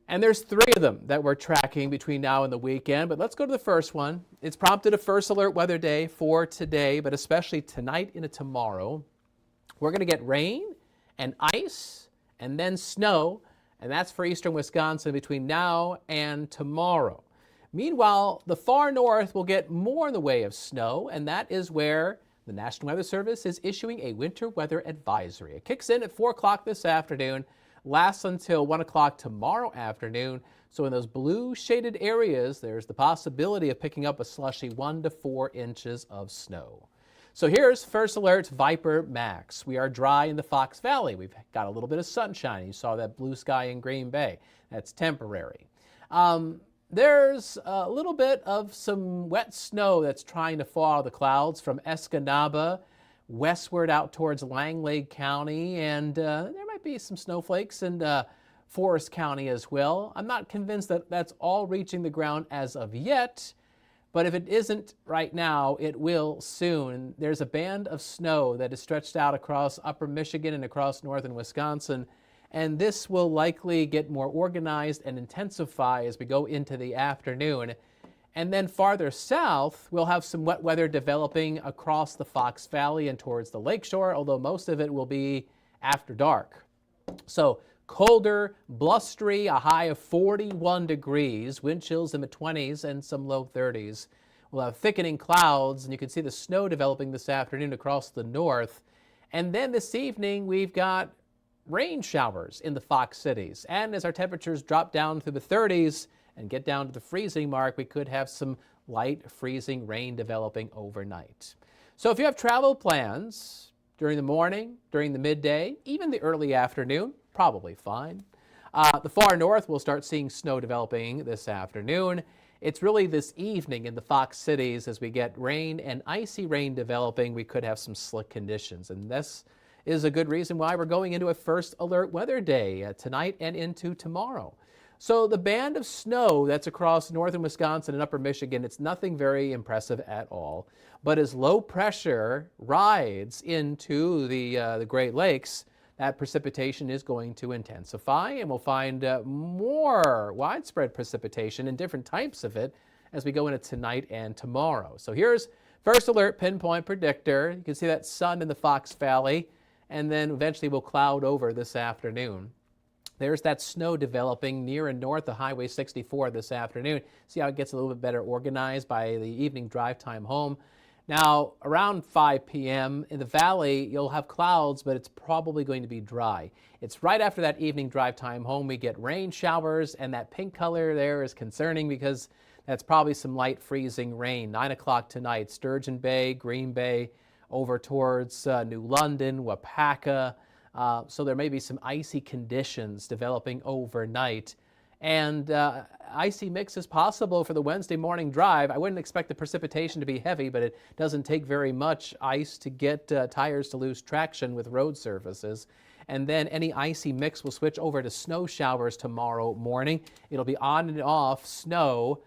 And there's 3 of them that we're tracking between now and the weekend. But let's go to the first one. It's prompted a first alert weather day for today, but especially tonight into tomorrow. We're going to get rain and ice and then snow, and that's for eastern Wisconsin between now and tomorrow. Meanwhile, the far north will get more in the way of snow, and that is where the National Weather Service is issuing a winter weather advisory. It kicks in at 4 o'clock this afternoon, lasts until 1 o'clock tomorrow afternoon. So in those blue shaded areas, there's the possibility of picking up a slushy 1 to 4 inches of snow. So here's First Alert's Viper Max. We are dry in the Fox Valley. We've got a little bit of sunshine. You saw that blue sky in Green Bay. That's temporary. There's a little bit of some wet snow that's trying to fall out of the clouds from Escanaba westward out towards Langley County, and there might be some snowflakes in Forest County as well. I'm not convinced that that's all reaching the ground as of yet, but if it isn't right now, it will soon. There's a band of snow that is stretched out across upper Michigan and across northern Wisconsin, and this will likely get more organized and intensify as we go into the afternoon. And then farther south, we'll have some wet weather developing across the Fox Valley and towards the lakeshore, although most of it will be after dark. So colder, blustery, a high of 41 degrees, wind chills in the 20s and some low 30s. We'll have thickening clouds, and you can see the snow developing this afternoon across the north. And then this evening, we've got rain showers in the Fox cities. And as our temperatures drop down through the 30s and get down to the freezing mark, we could have some light freezing rain developing overnight. So if you have travel plans during the morning, during the midday, even the early afternoon, probably fine. The far north, we'll start seeing snow developing this afternoon. It's really this evening in the Fox cities as we get rain and icy rain developing, we could have some slick conditions. And this is a good reason why we're going into a first alert weather day tonight and into tomorrow. So the band of snow that's across northern Wisconsin and upper Michigan, it's nothing very impressive at all. But as low pressure rides into the Great Lakes, that precipitation is going to intensify, and we'll find more widespread precipitation and different types of it as we go into tonight and tomorrow. So here's First Alert Pinpoint Predictor. You can see that sun in the Fox Valley, and then eventually we'll cloud over this afternoon. There's that snow developing near and north of Highway 64 this afternoon. See how it gets a little bit better organized by the evening drive time home. Now, around 5 p.m. in the valley, you'll have clouds, but it's probably going to be dry. It's right after that evening drive time home we get rain showers, and that pink color there is concerning because that's probably some light freezing rain. 9 o'clock tonight, Sturgeon Bay, Green Bay, over towards New London, Wapaka. So there may be some icy conditions developing overnight. And icy mix is possible for the Wednesday morning drive. I wouldn't expect the precipitation to be heavy, but it doesn't take very much ice to get tires to lose traction with road surfaces. And then any icy mix will switch over to snow showers tomorrow morning. It'll be on and off snow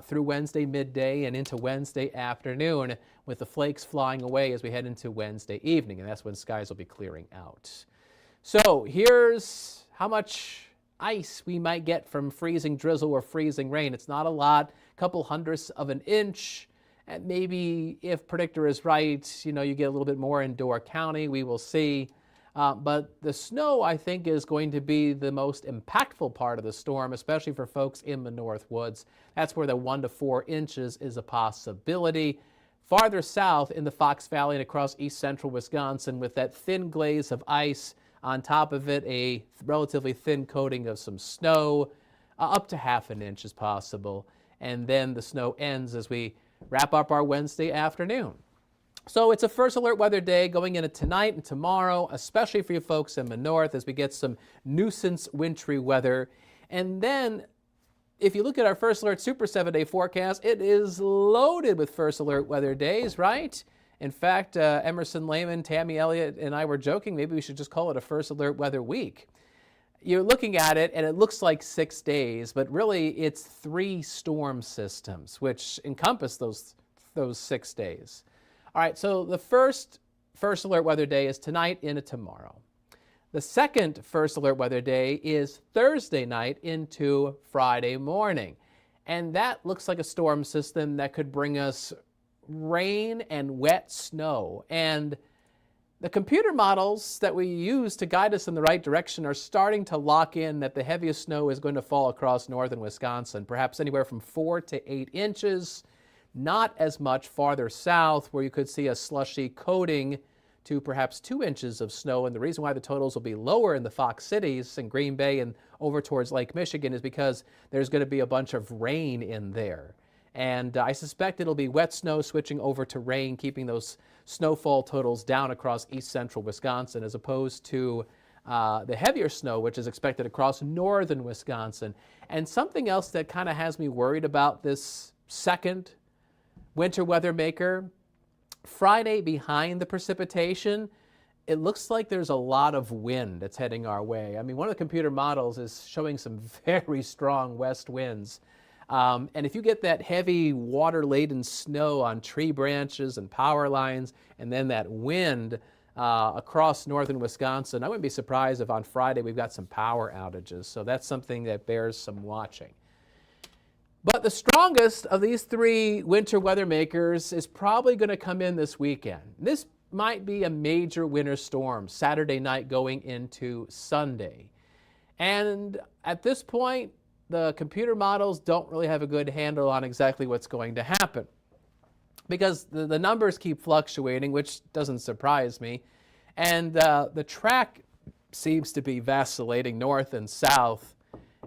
through Wednesday midday and into Wednesday afternoon, with the flakes flying away as we head into Wednesday evening, and that's when skies will be clearing out. So here's how much ice we might get from freezing drizzle or freezing rain. It's not a lot, a couple hundredths of an inch, and maybe if predictor is right, you get a little bit more in Door County. We will see. But the snow, I think, is going to be the most impactful part of the storm, especially for folks in the North Woods. That's where the 1 to 4 inches is a possibility. Farther south in the Fox Valley and across east central Wisconsin, with that thin glaze of ice, on top of it a relatively thin coating of some snow, up to ½ an inch is possible. And then the snow ends as we wrap up our Wednesday afternoon. So it's a first alert weather day going into tonight and tomorrow, especially for you folks in the north as we get some nuisance wintry weather. And then if you look at our first alert super 7-day forecast, it is loaded with first alert weather days, right? In fact, Emerson Lehman, Tammy Elliott, and I were joking, maybe we should just call it a first alert weather week. You're looking at it, and it looks like 6 days, but really it's 3 storm systems, which encompass those 6 days. All right, so the first alert weather day is tonight into tomorrow. The second first alert weather day is Thursday night into Friday morning. And that looks like a storm system that could bring us rain and wet snow. And the computer models that we use to guide us in the right direction are starting to lock in that the heaviest snow is going to fall across northern Wisconsin, perhaps anywhere from 4 to 8 inches, not as much farther south where you could see a slushy coating to perhaps 2 inches of snow. And the reason why the totals will be lower in the Fox cities and Green Bay and over towards Lake Michigan is because there's going to be a bunch of rain in there. And I suspect it'll be wet snow switching over to rain, keeping those snowfall totals down across east central Wisconsin, as opposed to the heavier snow, which is expected across northern Wisconsin. And something else that kind of has me worried about this second winter weather maker, Friday behind the precipitation, it looks like there's a lot of wind that's heading our way. I mean, one of the computer models is showing some very strong west winds. And if you get that heavy water-laden snow on tree branches and power lines, and then that wind across northern Wisconsin, I wouldn't be surprised if on Friday we've got some power outages. So that's something that bears some watching. But the strongest of these three winter weather makers is probably going to come in this weekend. This might be a major winter storm, Saturday night going into Sunday. And at this point, the computer models don't really have a good handle on exactly what's going to happen because the numbers keep fluctuating, which doesn't surprise me. And the track seems to be vacillating north and south.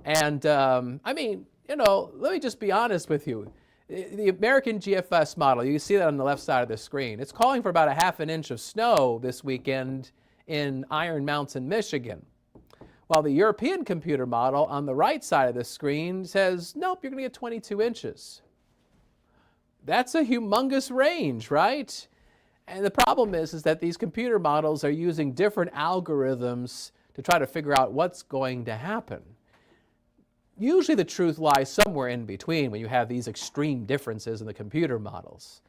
And I mean, you know, let me just be honest with you. The American GFS model, you see that on the left side of the screen, it's calling for about a half an inch of snow this weekend in Iron Mountain, Michigan. While the European computer model on the right side of the screen says, nope, you're going to get 22 inches. That's a humongous range, right? And the problem is that these computer models are using different algorithms to try to figure out what's going to happen. Usually the truth lies somewhere in between when you have these extreme differences in the computer models.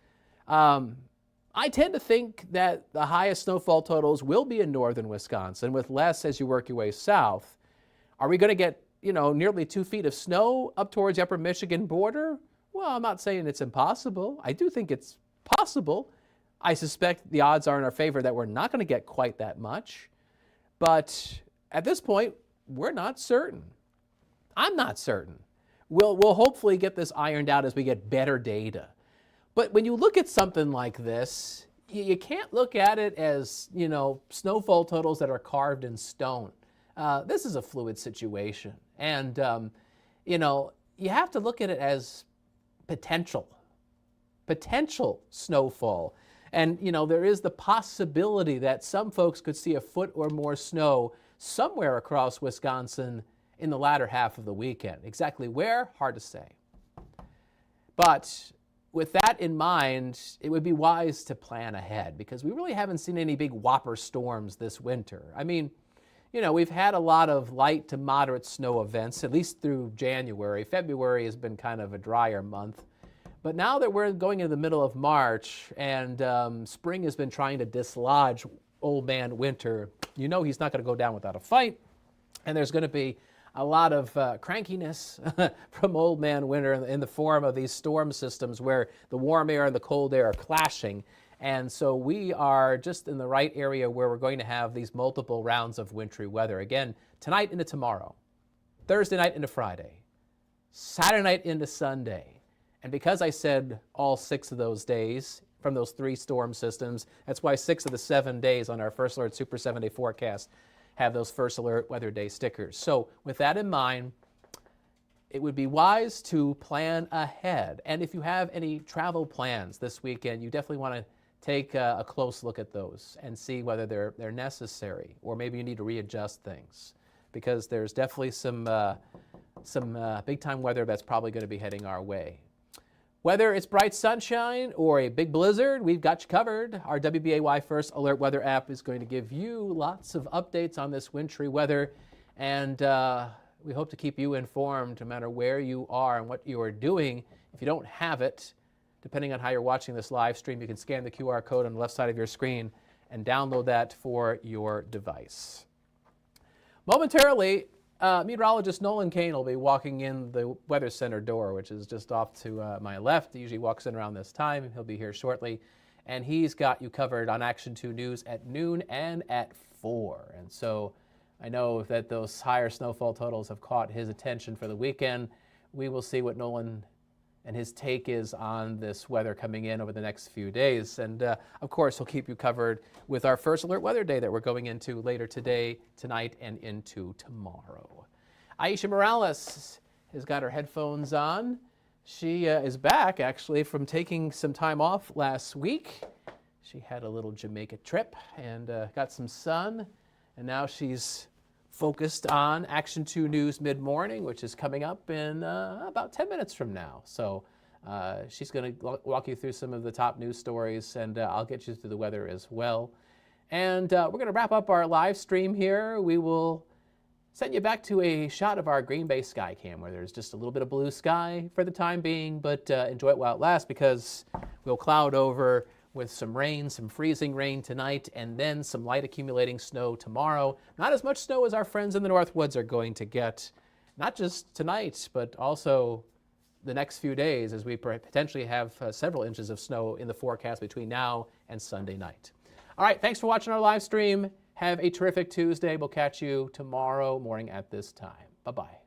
I tend to think that the highest snowfall totals will be in northern Wisconsin, with less as you work your way south. Are we going to get, you know, nearly 2 feet of snow up towards the upper Michigan border? Well, I'm not saying it's impossible. I do think it's possible. I suspect the odds are in our favor that we're not going to get quite that much. But at this point, we're not certain. I'm not certain. We'll hopefully get this ironed out as we get better data. But when you look at something like this, you can't look at it as, you know, snowfall totals that are carved in stone. This is a fluid situation. And, you know, you have to look at it as potential snowfall. And, you know, there is the possibility that some folks could see a foot or more snow somewhere across Wisconsin in the latter half of the weekend. Exactly where? Hard to say. But with that in mind, it would be wise to plan ahead because we really haven't seen any big whopper storms this winter. I mean, you know, we've had a lot of light to moderate snow events, at least through January. February has been kind of a drier month. But now that we're going into the middle of March and spring has been trying to dislodge old man winter, you know he's not going to go down without a fight. And there's going to be a lot of crankiness from old man winter in the form of these storm systems where the warm air and the cold air are clashing. And so we are just in the right area where we're going to have these multiple rounds of wintry weather. Again, tonight into tomorrow, Thursday night into Friday, Saturday night into Sunday. And because I said all 6 of those days from those 3 storm systems, that's why 6 of the 7 days on our First Alert Super 7-day forecast have those First Alert Weather Day stickers. So with that in mind, it would be wise to plan ahead. And if you have any travel plans this weekend, you definitely want to take a close look at those and see whether they're necessary or maybe you need to readjust things because there's definitely some big-time weather that's probably going to be heading our way. Whether it's bright sunshine or a big blizzard, we've got you covered. Our WBAY First Alert Weather app is going to give you lots of updates on this wintry weather, and we hope to keep you informed no matter where you are and what you are doing. If you don't have it, depending on how you're watching this live stream, you can scan the QR code on the left side of your screen and download that for your device. Momentarily, meteorologist Nolan Kane will be walking in the Weather Center door, which is just off to my left. He usually walks in around this time. He'll be here shortly. And he's got you covered on Action 2 News at noon and at 4. And so I know that those higher snowfall totals have caught his attention for the weekend. We will see what Nolan and his take is on this weather coming in over the next few days. And of course, he'll keep you covered with our first alert weather day that we're going into later today, tonight, and into tomorrow. Aisha Morales has got her headphones on. She is back, actually, from taking some time off last week. She had a little Jamaica trip and got some sun. And now she's focused on Action 2 News Mid-Morning, which is coming up in about 10 minutes from now. So she's going to walk you through some of the top news stories, and I'll get you through the weather as well. And we're going to wrap up our live stream here. We will send you back to a shot of our Green Bay sky cam, where there's just a little bit of blue sky for the time being, but enjoy it while it lasts, because we'll cloud over with some rain, some freezing rain tonight, and then some light accumulating snow tomorrow. Not as much snow as our friends in the North Woods are going to get, not just tonight, but also the next few days, as we potentially have several inches of snow in the forecast between now and Sunday night. All right, thanks for watching our live stream. Have a terrific Tuesday. We'll catch you tomorrow morning at this time. Bye-bye.